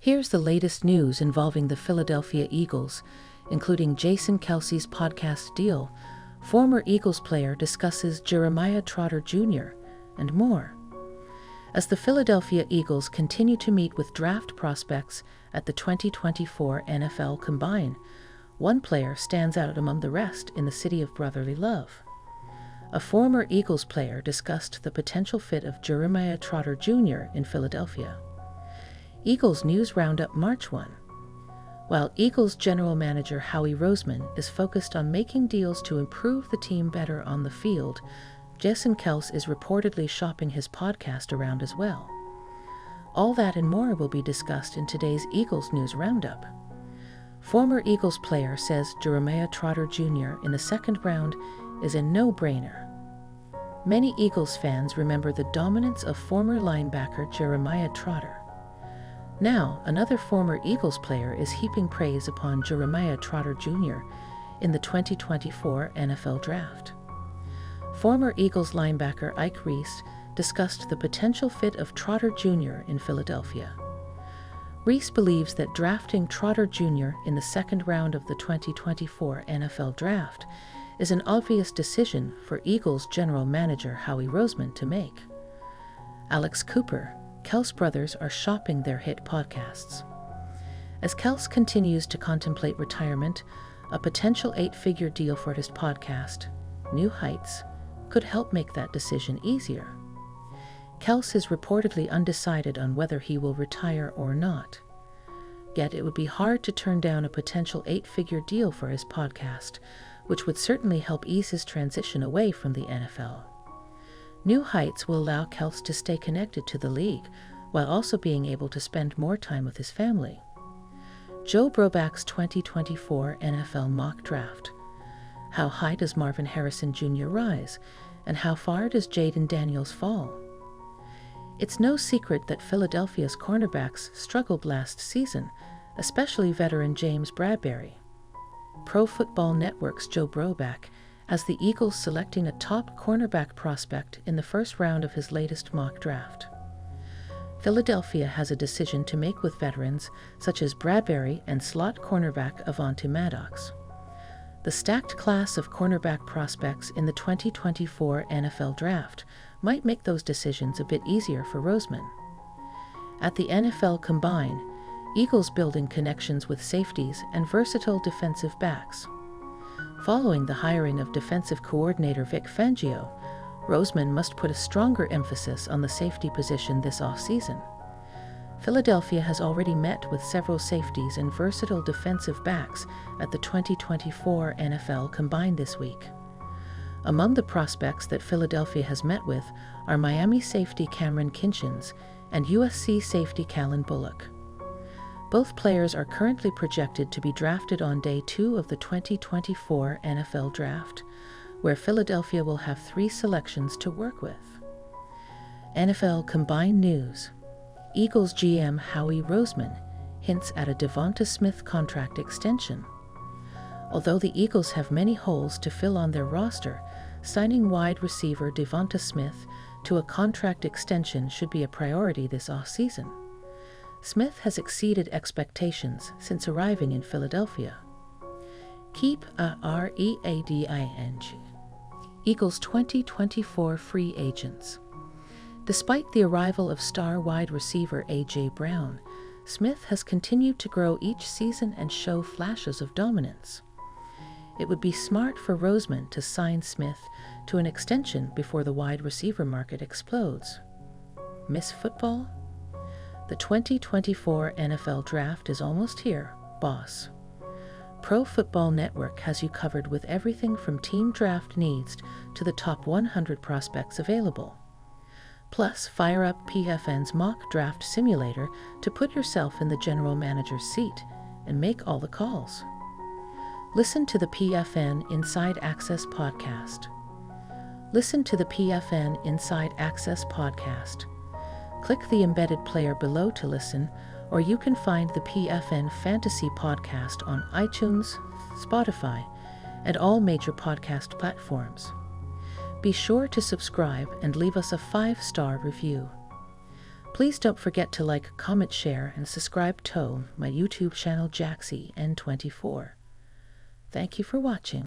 Here's the latest news involving the Philadelphia Eagles, including Jason Kelce's podcast deal, former Eagles player discusses Jeremiah Trotter Jr., and more. As the Philadelphia Eagles continue to meet with draft prospects at the 2024 NFL Combine, one player stands out among the rest in the city of brotherly love. A former Eagles player discussed the potential fit of Jeremiah Trotter Jr. in Philadelphia. Eagles News Roundup March 1. While Eagles general manager Howie Roseman is focused on making deals to improve the team better on the field, Jason Kelce is reportedly shopping his podcast around as well. All that and more will be discussed in today's Eagles News Roundup. Former Eagles player says Jeremiah Trotter Jr. in the second round is a no-brainer. Many Eagles fans remember the dominance of former linebacker Jeremiah Trotter. Now, another former Eagles player is heaping praise upon Jeremiah Trotter Jr. in the 2024 NFL Draft. Former Eagles linebacker Ike Reese discussed the potential fit of Trotter Jr. in Philadelphia. Reese believes that drafting Trotter Jr. in the second round of the 2024 NFL Draft is an obvious decision for Eagles general manager Howie Roseman to make. Alex Cooper, Kelce brothers are shopping their hit podcasts. As Kelce continues to contemplate retirement, a potential 8-figure deal for his podcast, New Heights, could help make that decision easier. Kelce is reportedly undecided on whether he will retire or not. Yet it would be hard to turn down a potential 8-figure deal for his podcast, which would certainly help ease his transition away from the NFL. New Heights will allow Kelce to stay connected to the league while also being able to spend more time with his family. Joe Broback's 2024 NFL Mock Draft. How high does Marvin Harrison Jr. rise, and how far does Jaden Daniels fall? It's no secret that Philadelphia's cornerbacks struggled last season, especially veteran James Bradberry. Pro Football Network's Joe Broback has the Eagles selecting a top cornerback prospect in the first round of his latest mock draft. Philadelphia has a decision to make with veterans such as Bradberry and slot cornerback Avonte Maddox. The stacked class of cornerback prospects in the 2024 NFL Draft might make those decisions a bit easier for Roseman. At the NFL Combine, Eagles building connections with safeties and versatile defensive backs. Following the hiring of defensive coordinator Vic Fangio, Roseman must put a stronger emphasis on the safety position this offseason. Philadelphia has already met with several safeties and versatile defensive backs at the 2024 NFL Combine this week. Among the prospects that Philadelphia has met with are Miami safety Cameron Kinchins and USC safety Callan Bullock. Both players are currently projected to be drafted on day 2 of the 2024 NFL Draft, where Philadelphia will have 3 selections to work with. NFL Combine News. Eagles GM Howie Roseman hints at a Devonta Smith contract extension. Although the Eagles have many holes to fill on their roster, signing wide receiver Devonta Smith to a contract extension should be a priority this offseason. Smith has exceeded expectations since arriving in Philadelphia. Keep a reading. Eagles 2024 free agents. Despite the arrival of star wide receiver A.J. Brown, Smith has continued to grow each season and show flashes of dominance. It would be smart for Roseman to sign Smith to an extension before the wide receiver market explodes. Miss football? The 2024 NFL Draft is almost here, boss. Pro Football Network has you covered with everything from team draft needs to the top 100 prospects available. Plus, fire up PFN's mock draft simulator to put yourself in the general manager's seat and make all the calls. Listen to the PFN Inside Access podcast. Listen to the PFN Inside Access podcast. Click the embedded player below to listen, or you can find the PFN Fantasy podcast on iTunes, Spotify, and all major podcast platforms. Be sure to subscribe and leave us a 5-star review. Please don't forget to like, comment, share, and subscribe to my YouTube channel Jaxcey N24. Thank you for watching.